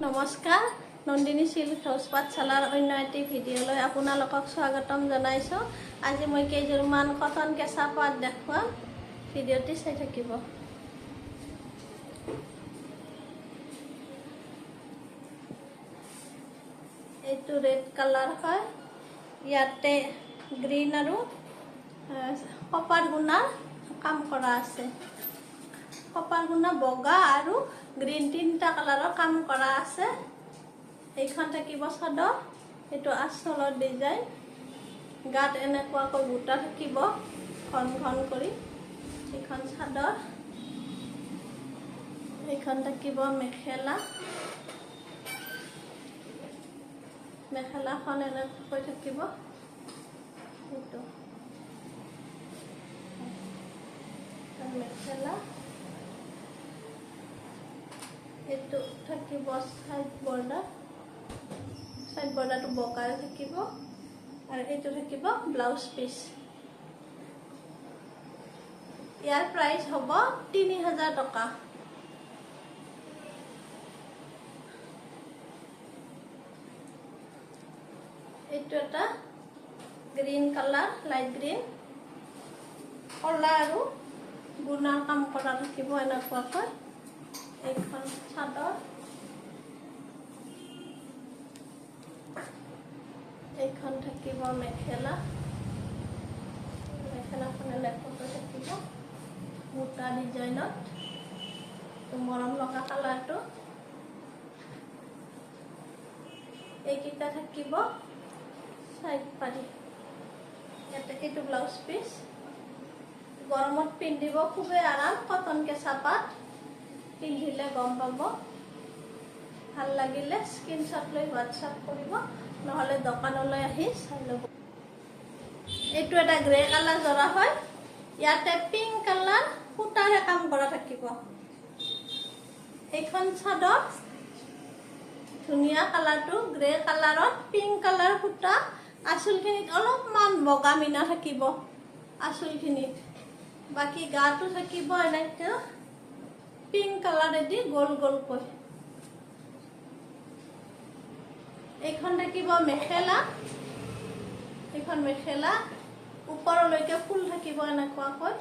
নমস্কাৰ, Nandini silk house পাঠশালাৰ অন্য এটি ভিডিঅ'লৈ আপোনালোকক স্বাগতম জনাইছোঁ। আজি মই কেইযোৰমান কটন কেঁচা পাট দেখুৱাম, ভিডিঅ'টি চাই থাকিব। এইটো ৰেড কালাৰ হয়, ইয়াতে গ্ৰীণ আৰু কপাৰ গুণাৰ কাম কৰা আছে। কপাৰ গুণা বগা আৰু গ্ৰীণ তিনিটা কালাৰৰ কাম কৰা আছে। এইখন থাকিব চাদৰ, এইটো আঁচলৰ ডিজাইন, গাত এনেকুৱাকৈ বুটা থাকিব ঘন ঘন কৰি। এইখন চাদৰ, এইখন থাকিব মেখেলা, মেখেলাখন এনেকৈ থাকিব। এইটো মেখেলা, এইটো থাকিব সাইড বৰ্ডাৰ, সাইড বৰ্ডাৰটো বগাই থাকিব আৰু এইটো থাকিব ব্লাউজ পিচ। ইয়াৰ প্ৰাইচ হ'ব 3000 টকা। এইটো এটা গ্ৰীণ কালাৰ, লাইট গ্ৰীণ, কলা আৰু গুণাৰ কাম কৰা থাকিব এনেকুৱাকৈ। এইখন চাদৰ, এইখন থাকিব মেখেলা, মেখেলাখন এনেকুৱাকৈ থাকিব বুটা ডিজাইনত, মৰম লগা কালাৰটো। এইকেইটা থাকিব চাইড পাৰি। ইয়াতে এইটো ব্লাউজ পিচ, গৰমত পিন্ধিব খুবেই আৰাম। কটন কেঁচা পাট, পিন্ধিলে গম পাব। ভাল লাগিলে স্ক্ৰীনশ্বট লৈ হোৱাটছআপ কৰিব, নহ'লে দোকানলৈ আহি চাই ল'ব। এইটো এটা গ্ৰে কালাৰ জৰা হয়, ইয়াতে পিংক কালাৰ সূতাৰে কাম কৰা থাকিব। এইখন চাদৰ ধুনীয়া, কালাৰটো গ্ৰে কালাৰত পিংক কালাৰ সূতা। আঁচলখিনিত অলপমান বগা মিনা থাকিব আঁচলখিনিত, বাকী গাটো থাকিব এনেকৈ পিংক কালাৰেদি গোল গোলকৈ। এইখন থাকিব মেখেলা, এইখন মেখেলা ওপৰলৈকে ফুল থাকিব এনেকুৱাকৈ।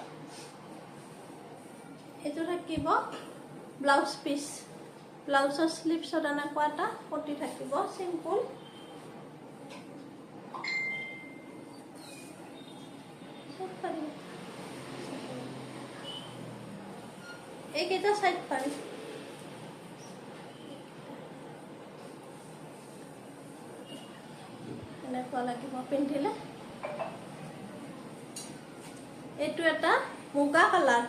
এইটো থাকিব ব্লাউজ পিচ, ব্লাউজৰ স্লিপছত এনেকুৱা এটা পটি থাকিব চিম্পুল। এইকেইটা চাইড পাৰি। এনেকুৱা লাগিব পিন্ধিলে। এইটো এটা মুগা কালাৰ,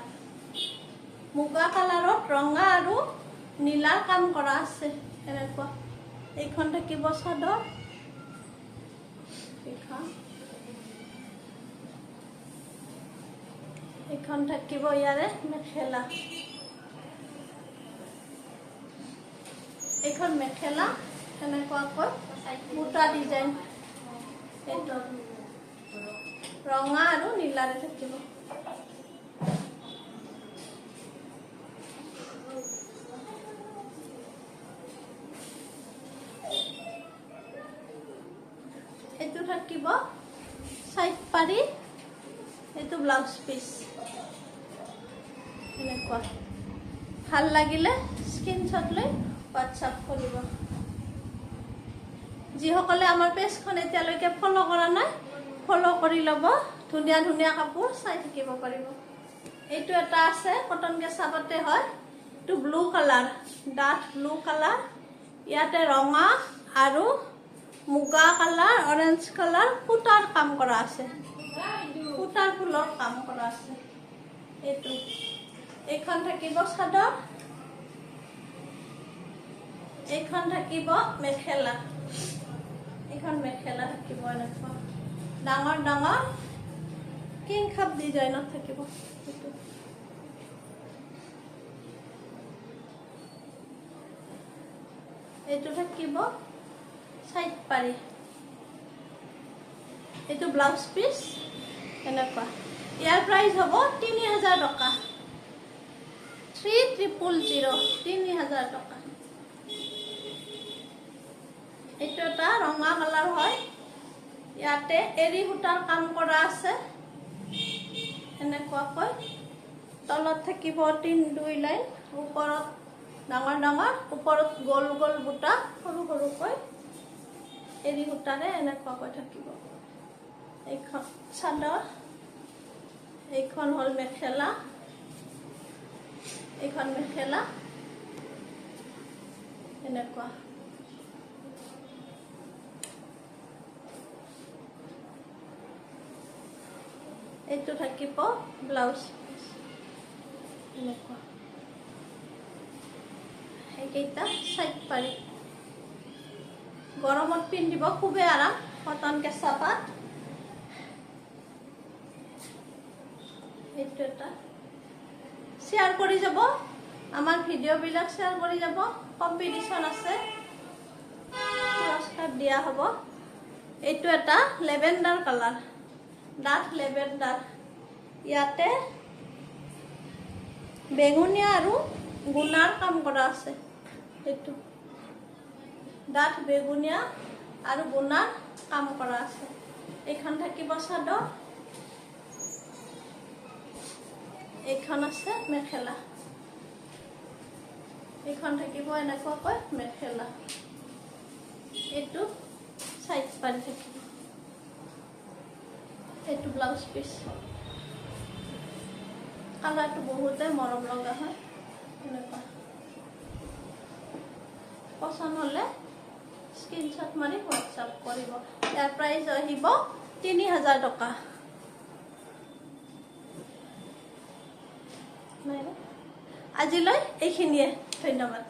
মুগা কালাৰত ৰঙা আৰু নীলাৰ কাম কৰা আছে এনেকুৱা। এইখন থাকিব চাদৰ, এইখন থাকিব ইয়াৰে মেখেলা। এইখন মেখেলা এনেকুৱাকৈ বুটা ডিজাইন, এইটো ৰঙা আৰু নীলাৰে থাকিব। এইটো থাকিব চাইড পাৰি, এইটো ব্লাউজ পিচ এনেকুৱা। ভাল লাগিলে স্ক্ৰীনশ্বট লৈ হোৱাটছআপ কৰিব। যিসকলে আমাৰ পেজখন এতিয়ালৈকে ফ'ল' কৰা নাই, ফ'ল' কৰি ল'ব। ধুনীয়া ধুনীয়া কাপোৰ চাই থাকিব পাৰিব। এইটো এটা আছে কটন কেঁচা পাতে হয়, এইটো ব্লু কালাৰ, ডাঠ ব্লু কালাৰ। ইয়াতে ৰঙা আৰু মুগা কালাৰ, অৰেঞ্জ কালাৰ সূতাৰ কাম কৰা আছে, সূতাৰ ফুলৰ কাম কৰা আছে। এইটো এইখন থাকিব চাদৰ, এইখন থাকিব মেখেলা, এইখন মেখেলা থাকিব এনেকুৱা ডাঙৰ ডাঙৰ কিং খাপ ডিজাইনত থাকিব। এইটো থাকিব চাইড পাৰি, এইটো ব্লাউজ পিচ এনেকুৱা। ইয়াৰ প্ৰাইচ হ'ব 3000 টকা, 3000, 3000 টকা। এটা ৰঙা কালাৰ হয় ইয়াতে এৰী সূতাৰ কাম কৰা আছে এনেকুৱাকৈ তলত থাকিব 2 লাইন ওপৰত ডাঙৰ ডাঙৰ ওপৰত গোল গোল বুটা সৰু সৰুকৈ এৰী সূতাৰে এনেকুৱাকৈ থাকিব এইখন চাদৰ এইখন হ'ল মেখেলা এইখন মেখেলা এনেকুৱা এইটো থাকিব ব্লাউজ এনেকুৱা এইকেইটা সাইড পাৰি গৰমত পিন্ধিব খুবেই আৰাম কটন কেঁচা পাট এইটো এটা শ্বেয়াৰ কৰি যাব আমাৰ ভিডিঅ'বিলাক শ্বেয়াৰ কৰি যাব কম্পিটিশ্যন আছে পুৰস্কাৰ দিয়া হ'ব এইটো এটা লেভেণ্ডাৰ কালাৰ ডাঠ লেভেণ্ডাৰ ইয়াতে বেঙুনীয়া আৰু গুণাৰ কাম কৰা আছে এইটো ডাঠ বেগুনীয়া আৰু গুণাৰ কাম কৰা আছে এইখন থাকিব চাদৰ এইখন আছে মেখেলা এইখন থাকিব এনেকুৱাকৈ মেখেলা এইটো সাইড পাৰি থাকিব এইটো ব্লাউজ পিস কালাৰটো বহুতে মৰম লগা হয় এনেকুৱা পছন্দ হলে স্ক্ৰীনশ্বট মাৰি হোৱাটছআপ কৰিব ইয়াৰ প্ৰাইস আহিব 3000 টকা আজিলৈ এইখিনিয়ে ধন্যবাদ